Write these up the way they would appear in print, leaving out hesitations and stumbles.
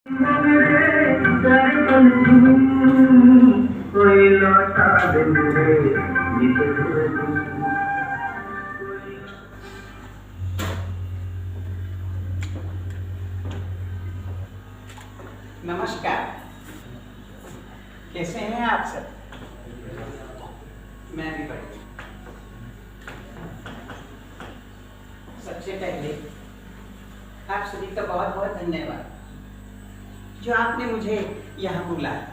नमस्कार, कैसे हैं आप सब? मैं भी बढ़िया। सबसे पहले आप सभी का बहुत बहुत धन्यवाद जो आपने मुझे यहाँ बुलाया।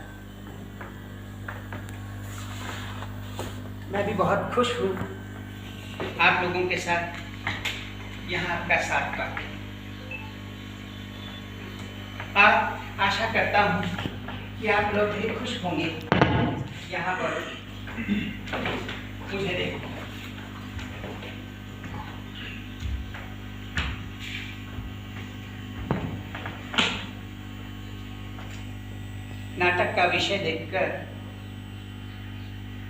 मैं भी बहुत खुश हूँ आप लोगों के साथ यहाँ आपका साथ पा। आप आशा करता हूँ कि आप लोग भी खुश होंगे यहाँ पर मुझे देखो। नाटक का विषय देखकर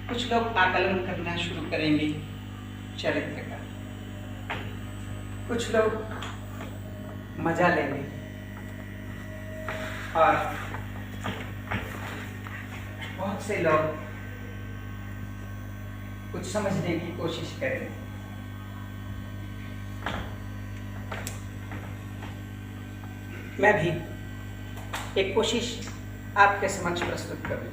कुछ लोग आकलन करना शुरू करेंगे चरित्र का, कुछ लोग मजा लेंगे और बहुत से लोग कुछ समझने की कोशिश करेंगे। मैं भी एक कोशिश आपके समक्ष प्रस्तुत करूं।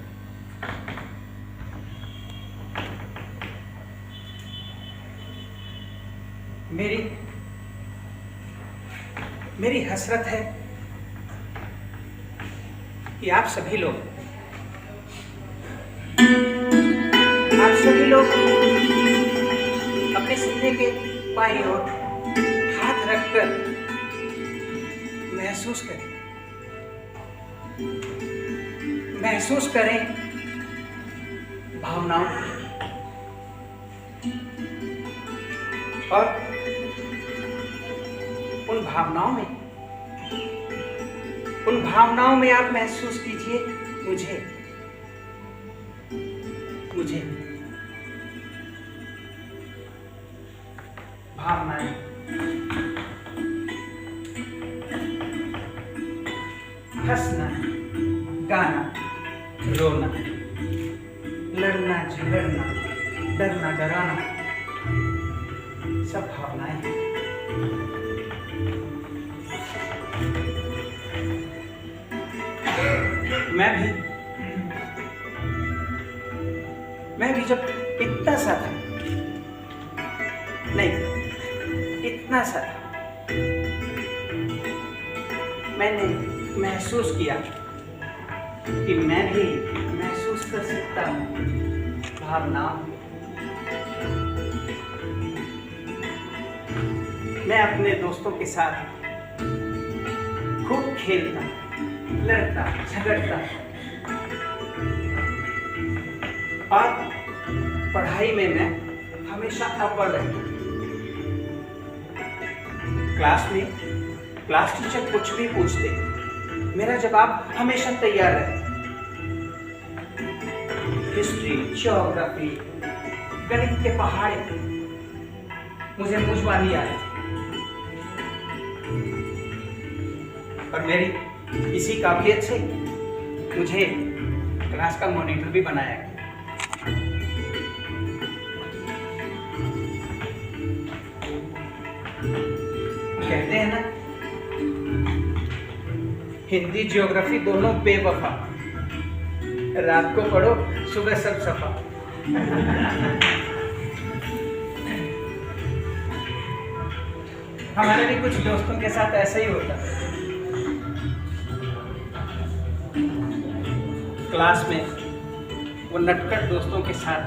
मेरी हसरत है कि आप सभी लोग अपने सीने के बाईं ओर हाथ रखकर महसूस करें भावनाओं और उन भावनाओं में आप महसूस कीजिए मुझे भावनाएं हंसना, गाना, रोना, लड़ना, झगड़ना, डरना, डराना, सब भावनाएं हैं। मैं भी जब इतना सा था, मैंने महसूस किया कि मैं भी महसूस कर सकता हूँ भावनाओं। मैं अपने दोस्तों के साथ खूब खेलता, लड़ता, झगड़ता और पढ़ाई में मैं हमेशा अव्वल रहता। क्लास टीचर कुछ भी पूछते, मेरा जवाब हमेशा तैयार रहता। हिस्ट्री, ज्योग्राफी, गणित के पहाड़ मुझे मुझवानी आ रही थी और मेरी इसी काबिलियत से मुझे क्लास का मॉनिटर भी बनाया गया। कहते हैं ना, हिंदी ज्योग्राफी दोनों बेवफा, रात को पढ़ो सुबह सब सफा। हमारे भी कुछ दोस्तों के साथ ऐसा ही होता। क्लास में वो नटखट दोस्तों के साथ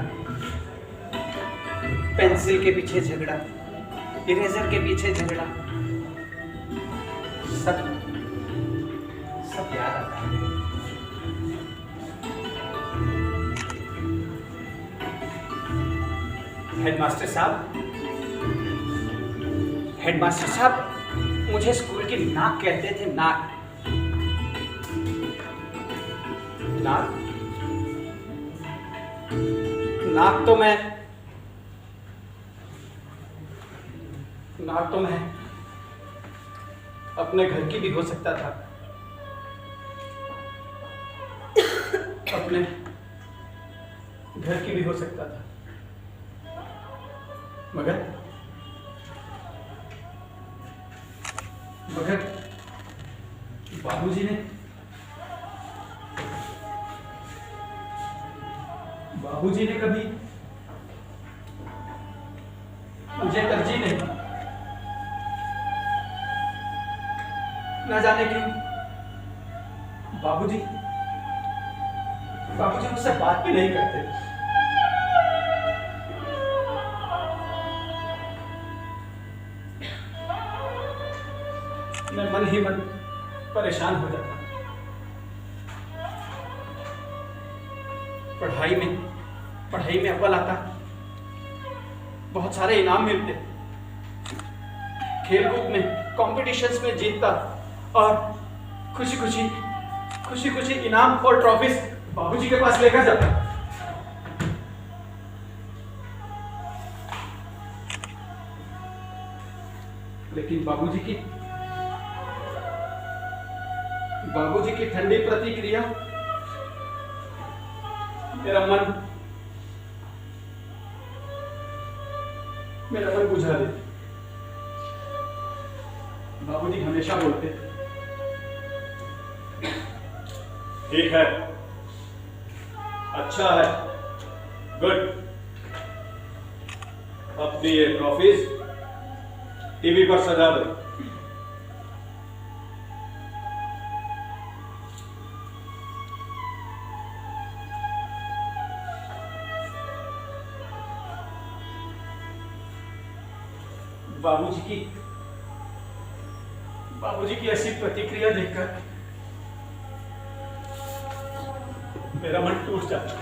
पेंसिल के पीछे झगड़ा, इरेजर के पीछे झगड़ा, सब याद आता है। हेडमास्टर साहब मुझे स्कूल की नाक कहते थे। नाक तो मैं अपने घर की भी हो सकता था, अपने घर की भी हो सकता था, मगर बाबूजी ने कभी मुझे तरजीह नहीं दी। ना जाने क्यों बाबूजी मुझसे बात भी नहीं करते। मैं मन ही मन परेशान हो जाता। पढ़ाई में अव्वल आता, बहुत सारे इनाम मिलते, खेलकूद में कॉम्पिटिशन्स में जीतता और खुशी खुशी इनाम और ट्रॉफीज बाबूजी के पास लेकर जाता। लेकिन बाबूजी की ठंडी प्रतिक्रिया मेरा मन बुझा देती। बाबूजी हमेशा बोलते, ठीक है, अच्छा है, गुड। अपनी ये ट्रॉफीज टीवी पर सजा दो। बाबूजी की ऐसी प्रतिक्रिया देखकर मेरा मन टूट जाता।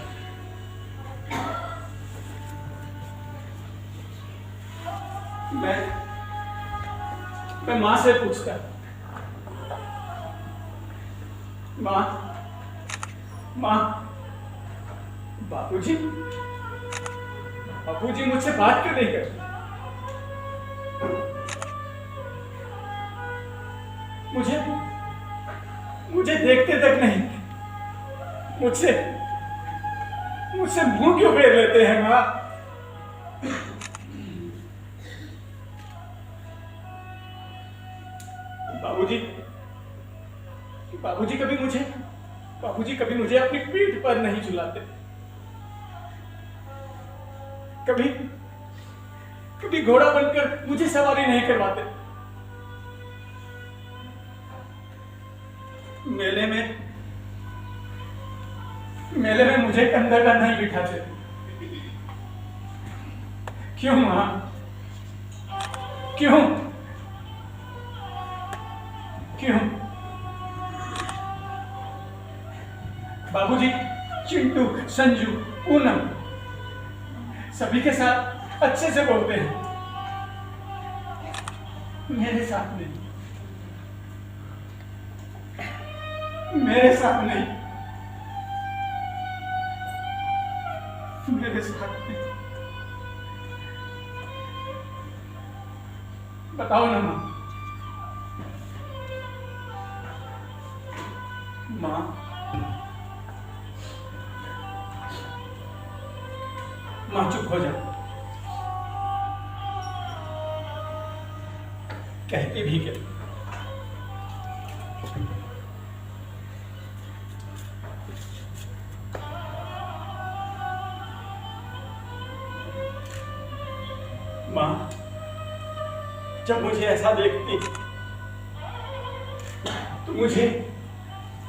मैं मां से पूछता, मां बाबूजी मुझसे बात क्यों नहीं करते? मुझे देखते तक नहीं, मुझसे मुंह क्यों फेर लेते हैं मां? बाबूजी कभी मुझे अपनी पीठ पर नहीं झुलाते, कभी घोड़ा बनकर मुझे सवारी नहीं करवाते। मेले में मुझे कंधे पर नहीं बिठाते। क्यों मां? क्यों? बाबूजी चिंटू, संजू, पूनम सभी के साथ अच्छे से बोलते हैं, मेरे साथ नहीं। मेरे साथ नहीं। बताओ ना मां। मां चुप हो जा। कहती भी क्या? मां जब मुझे ऐसा देखती तो मुझे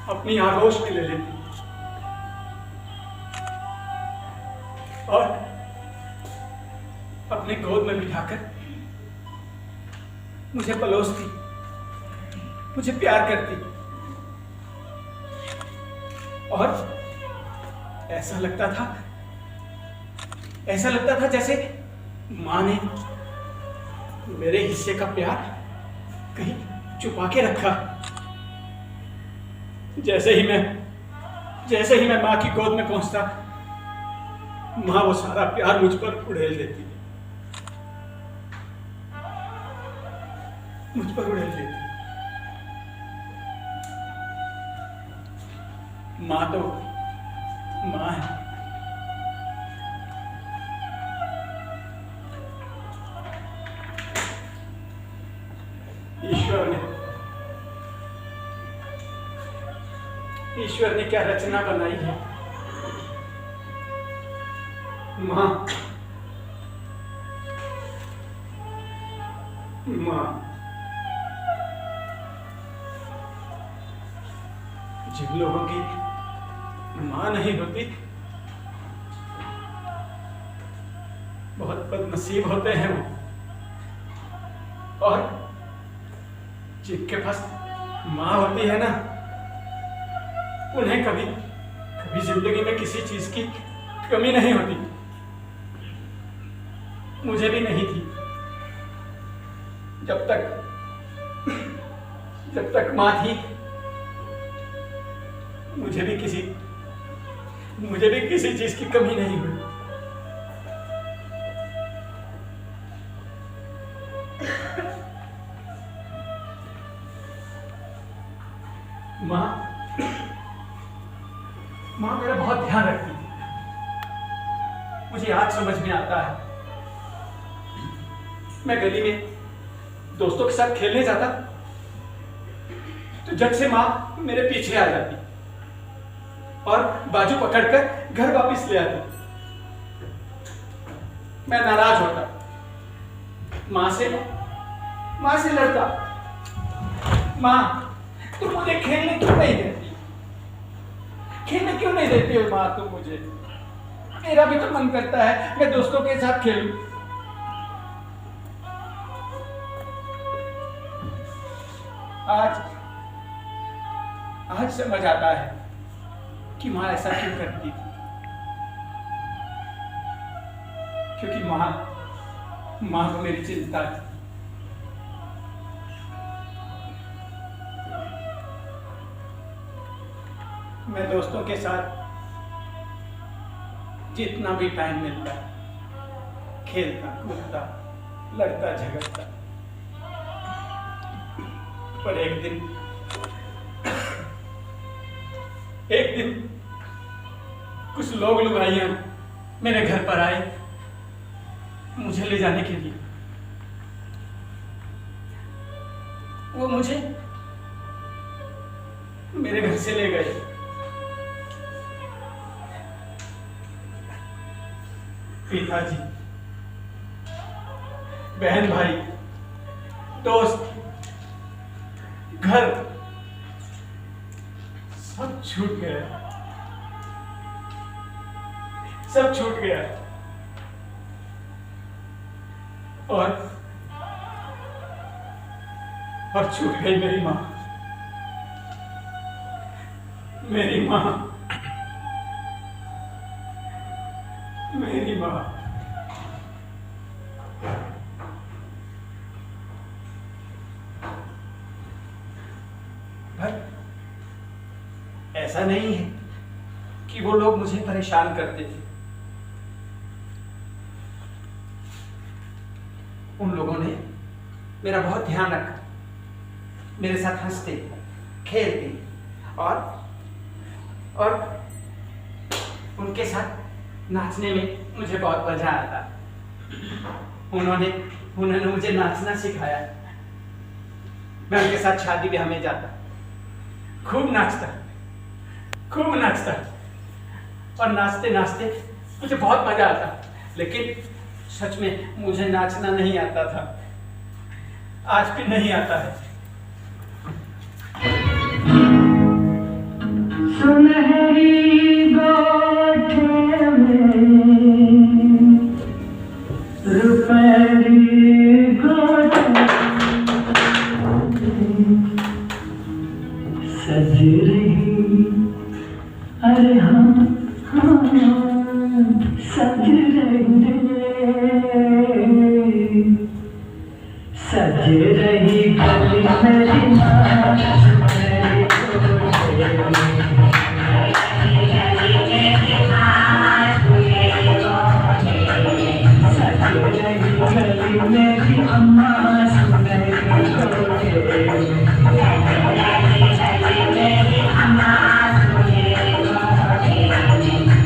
अपनी आगोश में ले लेती और अपने गोद में बिठाकर मुझे पलोसती, मुझे प्यार करती और ऐसा लगता था जैसे मां ने मेरे हिस्से का प्यार कहीं छुपा के रखा। जैसे ही मैं मां की गोद में पहुंचता, मां वो सारा प्यार मुझ पर उड़ेल देती। मां माँ है। ईश्वर ने क्या रचना बनाई है। माँ, माँ, जिन लोगों की माँ नहीं होती बहुत बदनसीब होते हैं वो, और जिनके पास माँ होती है ना, उन्हें कभी कभी जिंदगी में किसी चीज की कमी नहीं होती। मुझे भी नहीं थी। जब तक माँ थी, मुझे भी किसी चीज की कमी नहीं हुई। माँ मेरा बहुत ध्यान रखती थी। मुझे आज समझ में आता है, मैं गली में दोस्तों के साथ खेलने जाता तो झट से माँ मेरे पीछे आ जाती और बाजू पकड़कर घर वापस ले आती। मैं नाराज होता, माँ से लड़ता। माँ, तुम मुझे खेलने क्यों नहीं देती? खेलने क्यों नहीं देती हो माँ तुम मुझे? मेरा भी तो मन करता है मैं दोस्तों के साथ खेलूं। आज समझ आता है कि माँ ऐसा क्यों करती थी। क्योंकि माँ को मेरी चिंता थी। मैं दोस्तों के साथ जितना भी टाइम मिलता, खेलता कूदता, लड़ता झगड़ता, पर एक दिन कुछ लोग लुगाइयां मेरे घर पर आए मुझे ले जाने के लिए। वो मुझे मेरे घर से ले गए। पिताजी, बहन भाई, दोस्त, घर सब छूट गया, सब छूट गया। और छूट गई मेरी माँ, मेरी माँ, मेरी माँ। पर ऐसा नहीं है कि वो लोग मुझे परेशान करते थे। उन लोगों ने मेरा बहुत ध्यान रखा, मेरे साथ हंसते, खेलते और उनके साथ नाचने में मुझे बहुत मजा आता। उन्होंने मुझे नाचना सिखाया। मैं उनके साथ शादी ब्याह में जाता, खूब नाचता और नाचते नाचते मुझे बहुत मजा आता। लेकिन सच में मुझे नाचना नहीं आता था, आज भी नहीं आता है। सुनहरी गोठे में रुपहरी गोठे सज रही, अरे हाँ सज रही गली मेरी माँ सुनहरी गोठे में। मेरी अम्मा सुनहरी गोठे में। मेरी अम्मा सुनहरी गोठे में।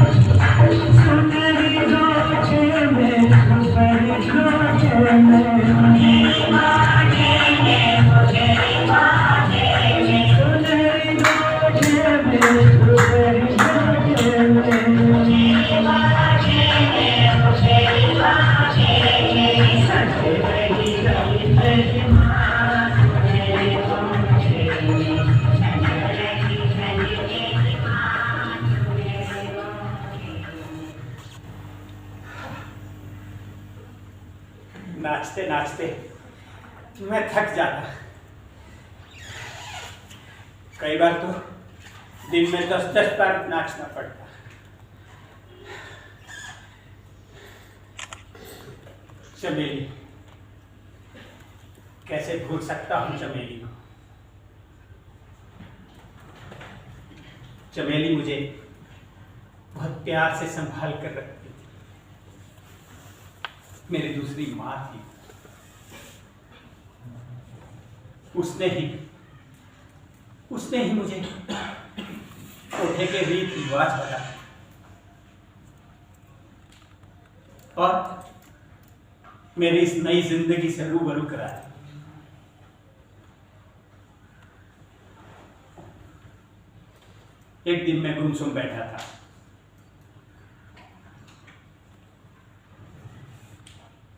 नाचते नाचते मैं थक जाता। कई बार तो दिन में 10-10 बार नाचना पड़ता। चमेली, कैसे भूल सकता हूं चमेली को। चमेली मुझे बहुत प्यार से संभाल कर रखती थी, मेरी दूसरी माँ थी। उसने ही मुझे कोठे के रीत रिवाज बताए और मेरी इस नई जिंदगी से रूबरू कराया। एक दिन मैं गुमसुम बैठा था।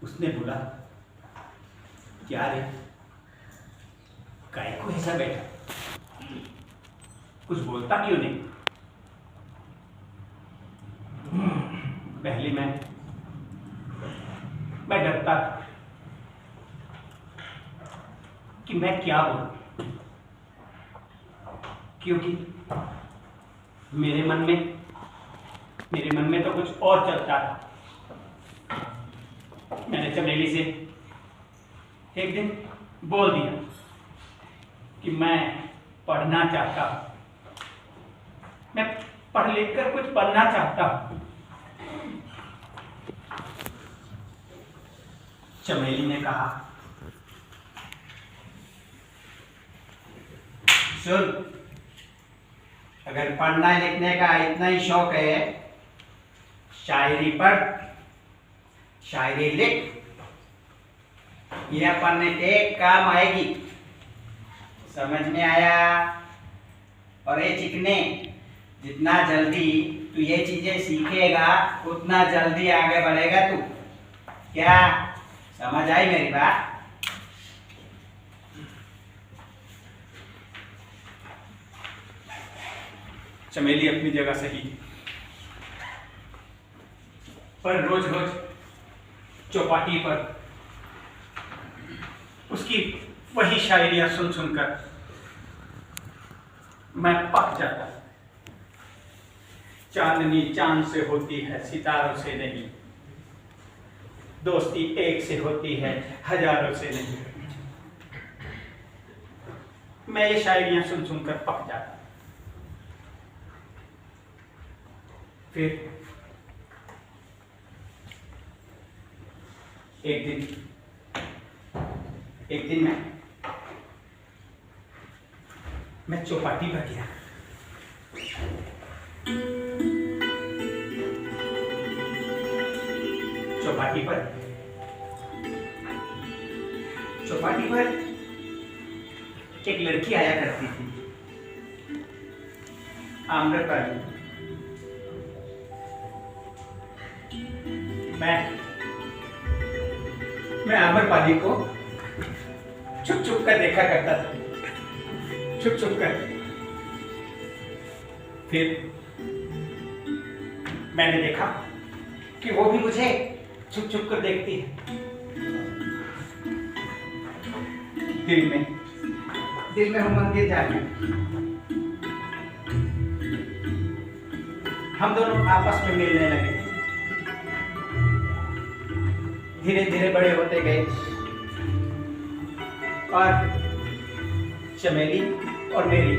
उसने बोला, क्या रे, काय को ऐसा बैठा, कुछ बोलता क्यों नहीं? पहले मैं डरता था कि मैं क्या बोलूं, क्योंकि मेरे मन में तो कुछ और चलता था। मैंने चमेली से एक दिन बोल दिया कि मैं पढ़ना चाहता हूं, मैं पढ़ लिख कर कुछ बनना चाहता हूं। चमेली ने कहा, सुन, अगर पढ़ना लिखने का इतना ही शौक है, शायरी पढ़, शायरी लिख, यह पढ़ने के काम आएगी। समझ में आया? और ये चिकने, जितना जल्दी तू ये चीजें सीखेगा उतना जल्दी आगे बढ़ेगा तू। क्या समझ आई मेरी बात? चमेली अपनी जगह सही थी, पर रोज रोज चौपाटी पर उसकी वही शायरियां सुन सुनकर मैं पक जाता। चांदनी चांद से होती है, सितारों से नहीं। दोस्ती एक से होती है, हजारों से नहीं। मैं ये शायरियां सुन सुनकर पक जाता। फिर एक दिन मैं चौपाटी पर गया। चौपाटी पर एक लड़की आया करती थी, आम्रपाली। मैं आम्रपाली को छुप छुप कर देखा करता था, छुप छुप कर। फिर मैंने देखा कि वो भी मुझे छुप छुप कर देखती है। दिल में हम मंदिर जाने, हम दोनों आपस में मिलने लगे। धीरे धीरे बड़े होते गए और चमेली और मेरी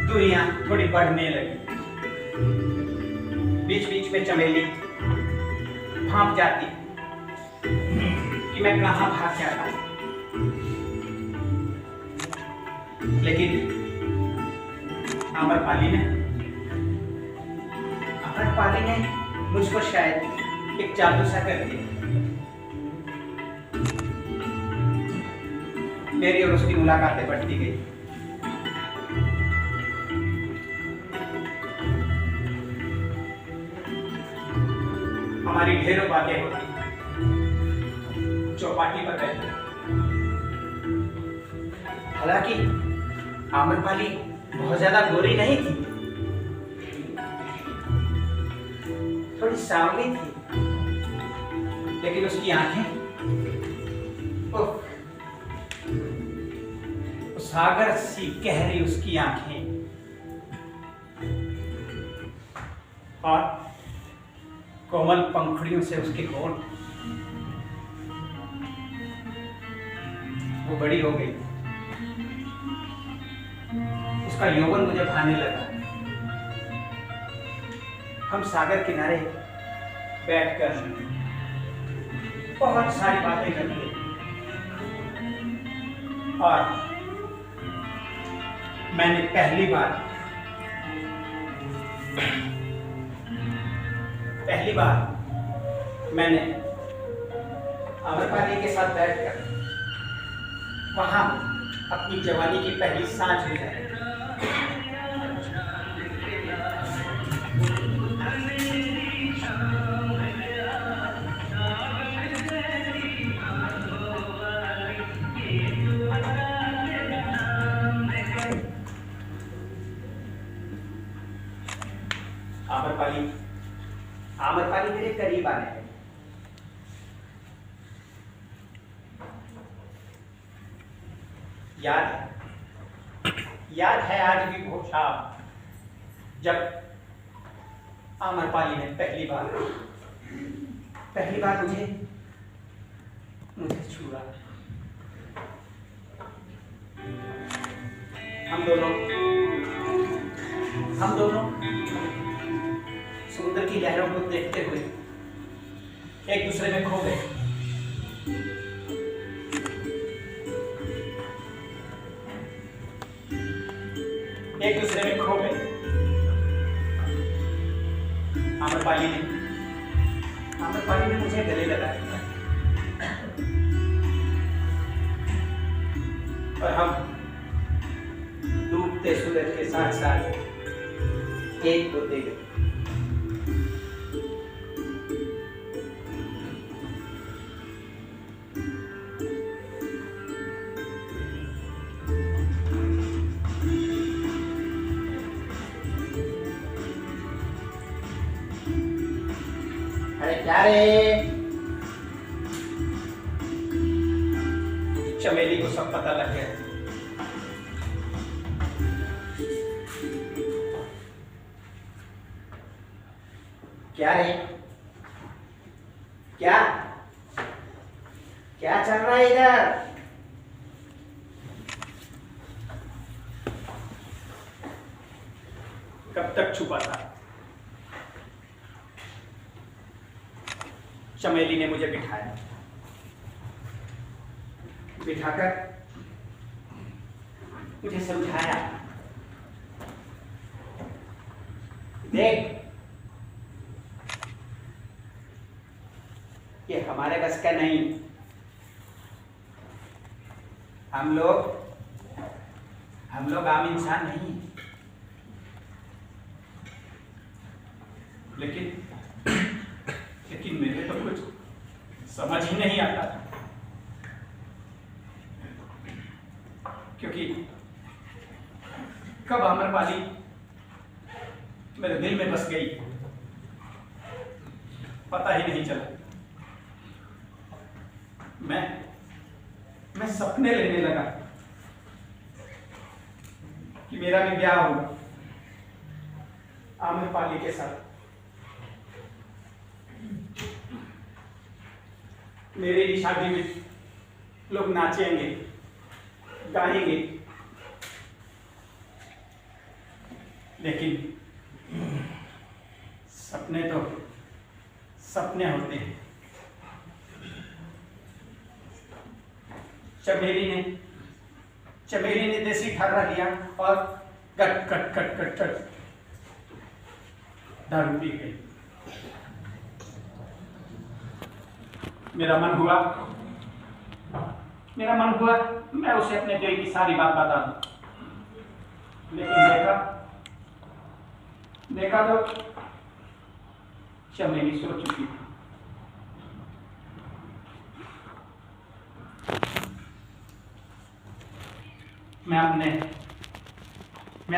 दूरियां थोड़ी बढ़ने लगी। बीच बीच में चमेली भाप जाती कि मैं कहाँ भाग जाता, लेकिन आम्रपाली ने मुझको शायद एक जादू सा कर दिया। मेरी और उसकी मुलाकातें बढ़ती गई। हमारी ढेरों बातें होती चौपाटी पर बैठे। हालांकि आम्रपाली बहुत ज्यादा गोरी नहीं थी, थोड़ी सांवली थी, लेकिन उसकी आंखें, उफ, सागर सी गहरी उसकी आंखें, और कोमल पंखुड़ियों से उसके होंठ। वो बड़ी हो गई, उसका यौवन मुझे भाने लगा। हम सागर किनारे बैठकर बहुत सारी बातें करते, और मैंने पहली बार मैंने आम्रपाली के साथ बैठकर वहां अपनी जवानी की पहली सांस ली। आम्रपाली मेरे करीब आने लगी। याद है आज भी वो शाम, जब आम्रपाली ने पहली बार मुझे छुआ। हम दोनों समुद्र की लहरों को देखते हुए एक दूसरे में खो गए। आम्रपाली ने मुझे गले लगाया और हम डूबते सूरज के साथ साथ एक होते गए। क्या रे? चमेली को सब पता लग गया। क्या रे? क्या चल रहा है इधर? कब तक छुपा था? चमेली ने मुझे बिठाकर मुझे समझाया, देख ये हमारे बस का नहीं। हम लोग आम इंसान नहीं, लेकिन मेरे तो कुछ समझ ही नहीं आता था, क्योंकि कब आम्रपाली मेरे दिल में बस गई पता ही नहीं चला। मैं सपने लेने लगा कि मेरा भी ब्याह होगा आम्रपाली के साथ। मेरी ही शादी में लोग नाचेंगे, गाएंगे, लेकिन सपने तो सपने होते हैं। चमेली ने देसी ठर्रा लिया और cut cut cut cut cut दारू पी गई। मेरा मन हुआ मैं उसे अपने दिल की सारी बात बता दूं, लेकिन देखा तो चमेली सो चुकी थी। मैं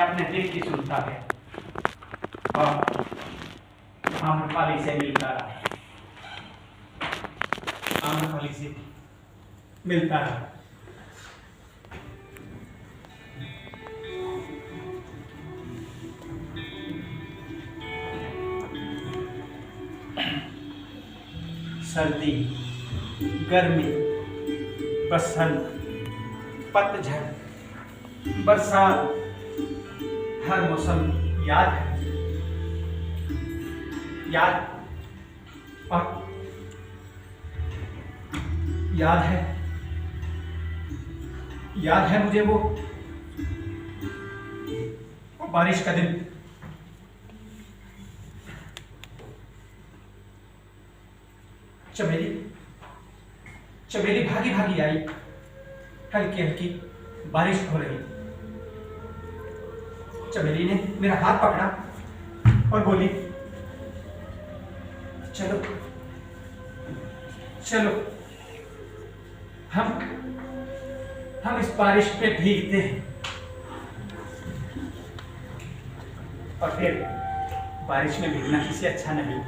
अपने दिल की सुनता है और आम्रपाली से मिलता रहा। आम्रपाली से मिलता रहा। सर्दी, गर्मी, बसंत, पतझड़, बरसात, हर मौसम याद है, याद और याद है मुझे वो बारिश का दिन। चमेली भागी भागी आई, हल्की हल्की बारिश हो रही। चमेली ने मेरा हाथ पकड़ा और बोली, चलो चलो हम इस बारिश में भीगते हैं। और फिर बारिश में भीगना किसी अच्छा नहीं।